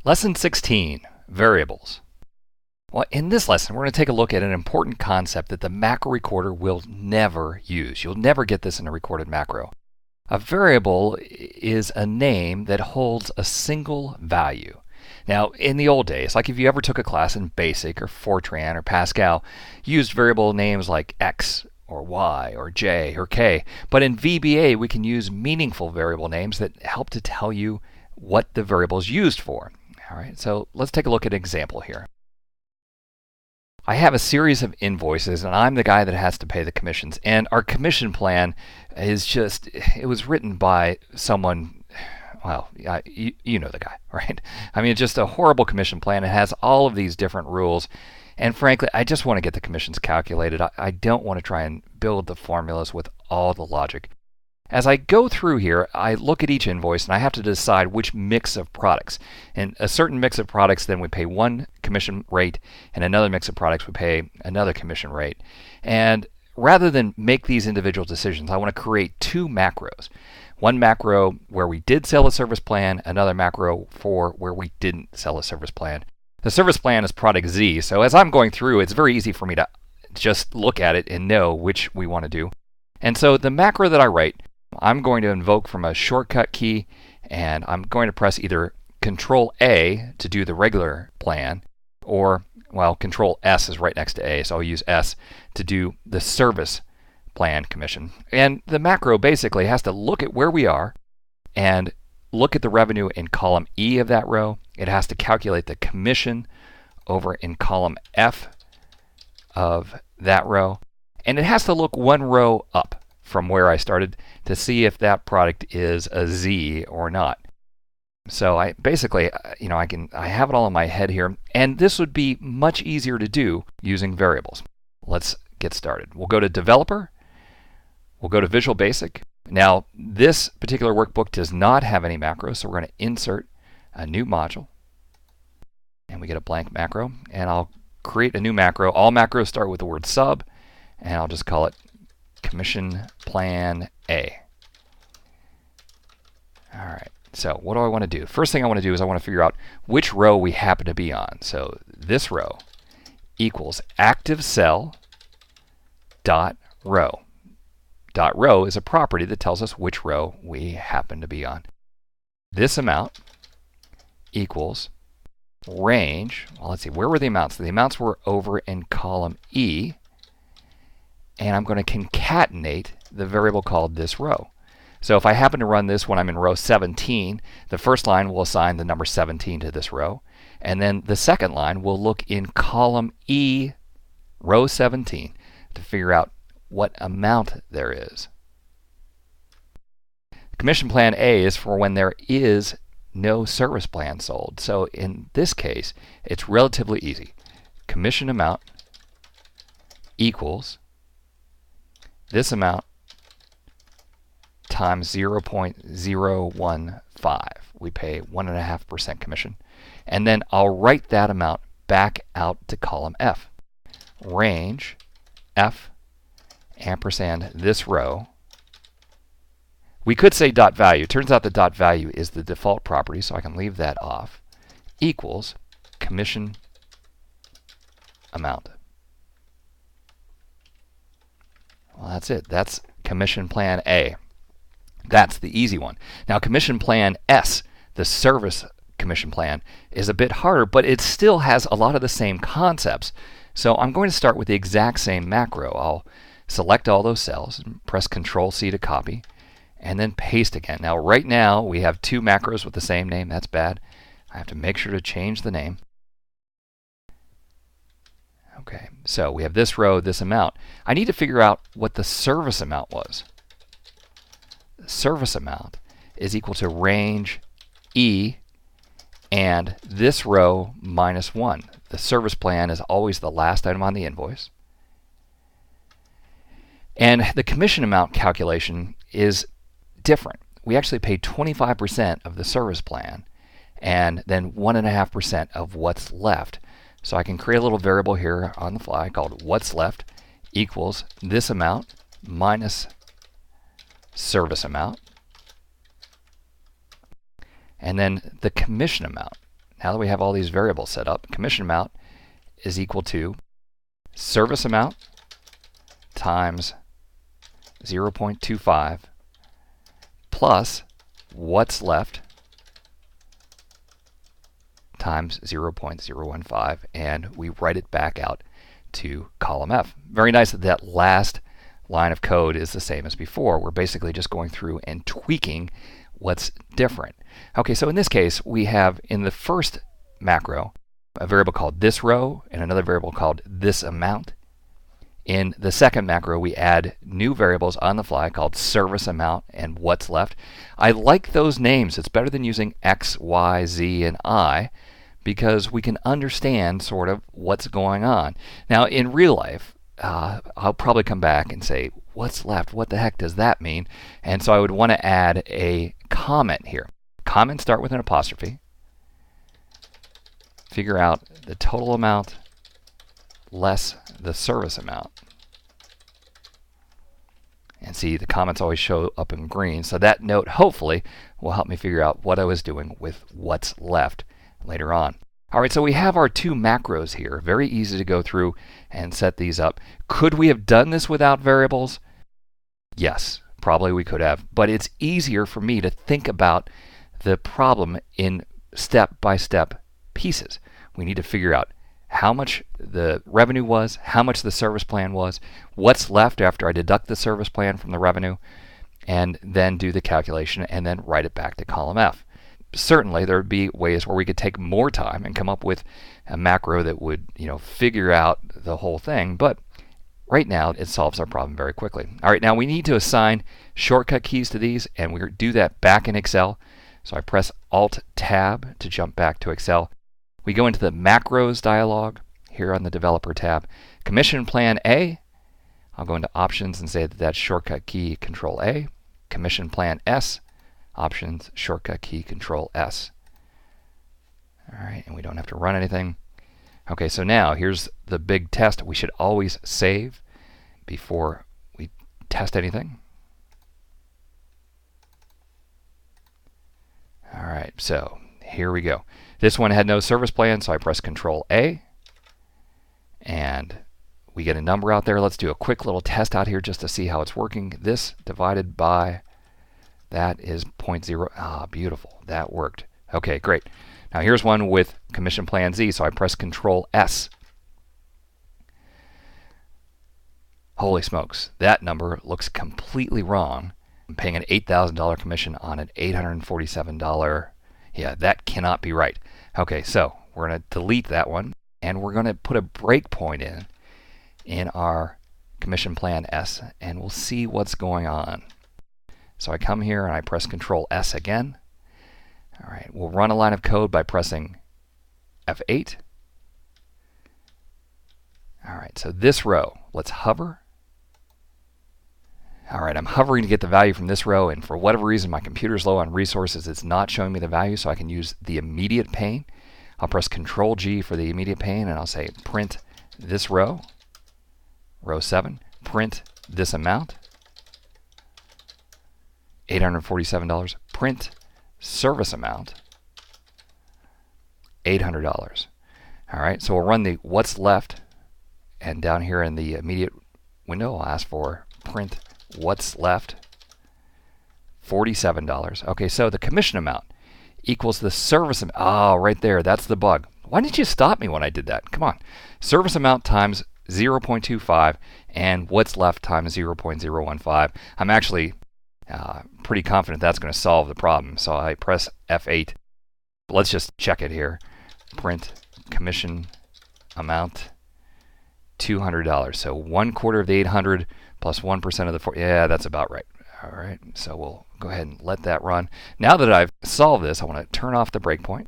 Lesson 16, Variables. Well, in this lesson, we're going to take a look at an important concept that the macro recorder will never use. You'll never get this in a recorded macro. A variable is a name that holds a single value. Now, in the old days, like if you ever took a class in BASIC or Fortran or Pascal, you used variable names like X or Y or J or K. But in VBA, we can use meaningful variable names that help to tell you what the variable is used for. All right, so let's take a look at an example here. I have a series of invoices and I'm the guy that has to pay the commissions. And our commission plan is just, it was written by someone, well, you know the guy, right? I mean, it's just a horrible commission plan. It has all of these different rules. And frankly, I just want to get the commissions calculated. I don't want to try and build the formulas with all the logic. As I go through here, I look at each invoice and I have to decide which mix of products. And a certain mix of products, then we pay one commission rate, and another mix of products we pay another commission rate. And rather than make these individual decisions, I want to create two macros. One macro where we did sell a service plan, another macro for where we didn't sell a service plan. The service plan is product Z, so as I'm going through, it's very easy for me to just look at it and know which we want to do. And so the macro that I write, I'm going to invoke from a shortcut key, and I'm going to press either Control A to do the regular plan, or, well, Control S is right next to A, so I'll use S to do the service plan commission. And the macro basically has to look at where we are and look at the revenue in column E of that row. It has to calculate the commission over in column F of that row, and it has to look one row up from where I started to see if that product is a Z or not. So I basically, I have it all in my head here, and this would be much easier to do using variables. Let's get started. We'll go to Developer. We'll go to Visual Basic. Now, this particular workbook does not have any macros, so we're going to insert a new module, and we get a blank macro, and I'll create a new macro. All macros start with the word sub, and I'll just call it Commission Plan A. All right, so what do I want to do? First thing I want to do is I want to figure out which row we happen to be on. So this row equals active cell dot row. Dot row is a property that tells us which row we happen to be on. This amount equals range. Well, let's see, where were the amounts? The amounts were over in column E. And I'm going to concatenate the variable called this row. So if I happen to run this when I'm in row 17, the first line will assign the number 17 to this row. And then the second line will look in column E, row 17, to figure out what amount there is. Commission Plan A is for when there is no service plan sold. So in this case, it's relatively easy. Commission amount equals this amount times 0.015. We pay 1.5% commission. And then I'll write that amount back out to column F. Range F ampersand this row. We could say dot value. Turns out the dot value is the default property, so I can leave that off. Equals commission amount. Well, that's it. That's Commission Plan A. That's the easy one. Now, Commission Plan S, the service commission plan, is a bit harder, but it still has a lot of the same concepts. So I'm going to start with the exact same macro. I'll select all those cells, and press Control C to copy, and then paste again. Now, right now, we have two macros with the same name. That's bad. I have to make sure to change the name. Okay, so we have this row, this amount. I need to figure out what the service amount was. The service amount is equal to range E and this row minus 1. The service plan is always the last item on the invoice. And the commission amount calculation is different. We actually pay 25% of the service plan and then 1.5% of what's left. So I can create a little variable here on the fly called what's left equals this amount minus service amount, and then the commission amount. now that we have all these variables set up, commission amount is equal to service amount times 0.25 plus what's left times 0.015, and we write it back out to column F. Very nice that that last line of code is the same as before. We're basically just going through and tweaking what's different. Okay, so in this case, we have in the first macro a variable called this row and another variable called this amount. In the second macro, we add new variables on the fly called service amount and what's left. I like those names. It's better than using X, Y, Z, and I, because we can understand sort of what's going on. Now, in real life, I'll probably come back and say, what's left? What the heck does that mean? And so I would want to add a comment here. Comments start with an apostrophe. Figure out the total amount less the service amount. And see, the comments always show up in green. So that note, hopefully, will help me figure out what I was doing with what's left later on. All right, so we have our two macros here. Very easy to go through and set these up. Could we have done this without variables? Yes, probably we could have. But it's easier for me to think about the problem in step-by-step pieces. We need to figure out how much the revenue was, how much the service plan was, what's left after I deduct the service plan from the revenue, and then do the calculation and then write it back to column F. Certainly there would be ways where we could take more time and come up with a macro that would, figure out the whole thing, but right now it solves our problem very quickly. All right, now we need to assign shortcut keys to these, and we do that back in Excel. So I press Alt-Tab to jump back to Excel. We go into the Macros dialog here on the Developer tab. Commission Plan A, I'll go into Options and say that that's shortcut key Control A. Commission Plan S, Options, shortcut key Control S. All right, and we don't have to run anything. Okay, so now here's the big test. We should always save before we test anything. All right, so here we go. This one had no service plan, so I press Control A, and we get a number out there. Let's do a quick little test out here just to see how it's working. This divided by that is 0.0. Ah, beautiful. That worked. Okay, great. Now here's one with Commission Plan Z, so I press Control S. Holy smokes, that number looks completely wrong. I'm paying an $8,000 commission on an $847. Yeah, that cannot be right. Okay, so we're going to delete that one, and we're going to put a breakpoint in our Commission Plan S, and we'll see what's going on. So I come here and I press Control S again. All right, we'll run a line of code by pressing F8. All right, so this row, let's hover. All right, I'm hovering to get the value from this row, and for whatever reason my computer's low on resources, it's not showing me the value, so I can use the immediate pane. I'll press Control G for the immediate pane, and I'll say print this row, row 7, print this amount, $847, print service amount, $800. All right, so we'll run the what's left, and down here in the immediate window, I'll ask for print what's left, $47. Okay, so the commission amount equals the service amount. Oh, right there, that's the bug. Why didn't you stop me when I did that? Come on. Service amount times 0.25 and what's left times 0.015. I'm actually pretty confident that's going to solve the problem. So I press F8. Let's just check it here. Print commission amount $200. So 1/4 of the 800 plus 1% of the 4. Yeah, that's about right. All right, so we'll go ahead and let that run. Now that I've solved this, I want to turn off the breakpoint,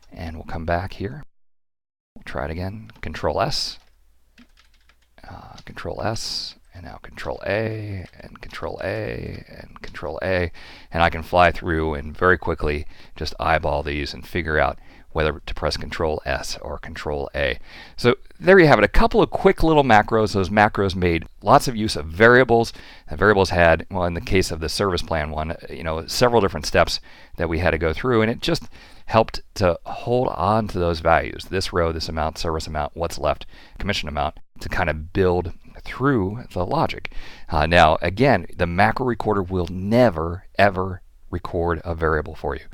and we'll come back here. We'll try it again. Control S, Control S, and now Control A, and Control A, and Control A, and I can fly through and very quickly just eyeball these and figure out whether to press Control S or Control A. So there you have it, a couple of quick little macros. Those macros made lots of use of variables. The variables had, well, in the case of the service plan one, several different steps that we had to go through, and it just helped to hold on to those values. This row, this amount, service amount, what's left, commission amount, to kind of build through the logic. Now, again, the macro recorder will never, ever record a variable for you.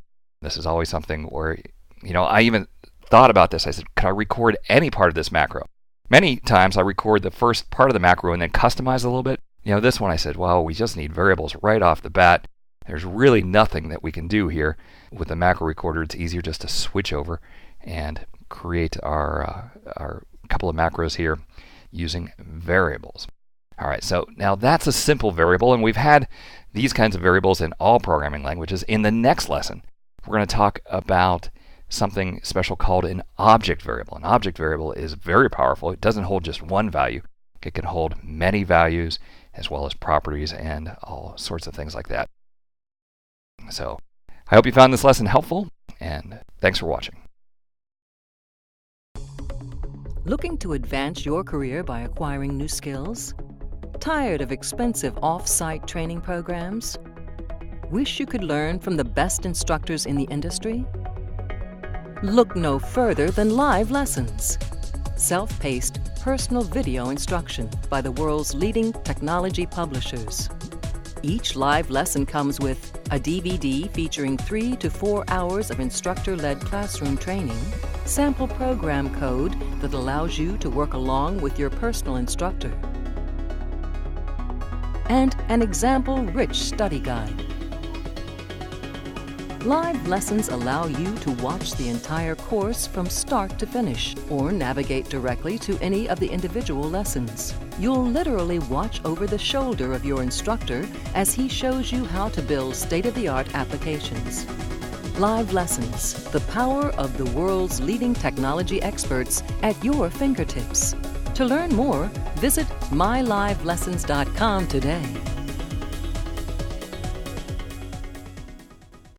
This is always something where, I even thought about this. I said, could I record any part of this macro? Many times I record the first part of the macro and then customize a little bit. This one I said, well, we just need variables right off the bat. There's really nothing that we can do here. With the macro recorder, it's easier just to switch over and create our couple of macros here using variables. All right, so now that's a simple variable, and we've had these kinds of variables in all programming languages. In the next lesson, we're going to talk about something special called an object variable. An object variable is very powerful. It doesn't hold just one value. It can hold many values as well as properties and all sorts of things like that. So I hope you found this lesson helpful, and thanks for watching. Looking to advance your career by acquiring new skills? Tired of expensive off-site training programs? Wish you could learn from the best instructors in the industry? Look no further than live lessons. Self-paced, personal video instruction by the world's leading technology publishers. Each live lesson comes with a DVD featuring 3 to 4 hours of instructor-led classroom training, sample program code that allows you to work along with your personal instructor, and an example-rich study guide. Live lessons allow you to watch the entire course from start to finish, or navigate directly to any of the individual lessons. You'll literally watch over the shoulder of your instructor as he shows you how to build state-of-the-art applications. Live lessons, the power of the world's leading technology experts at your fingertips. To learn more, visit mylivelessons.com today.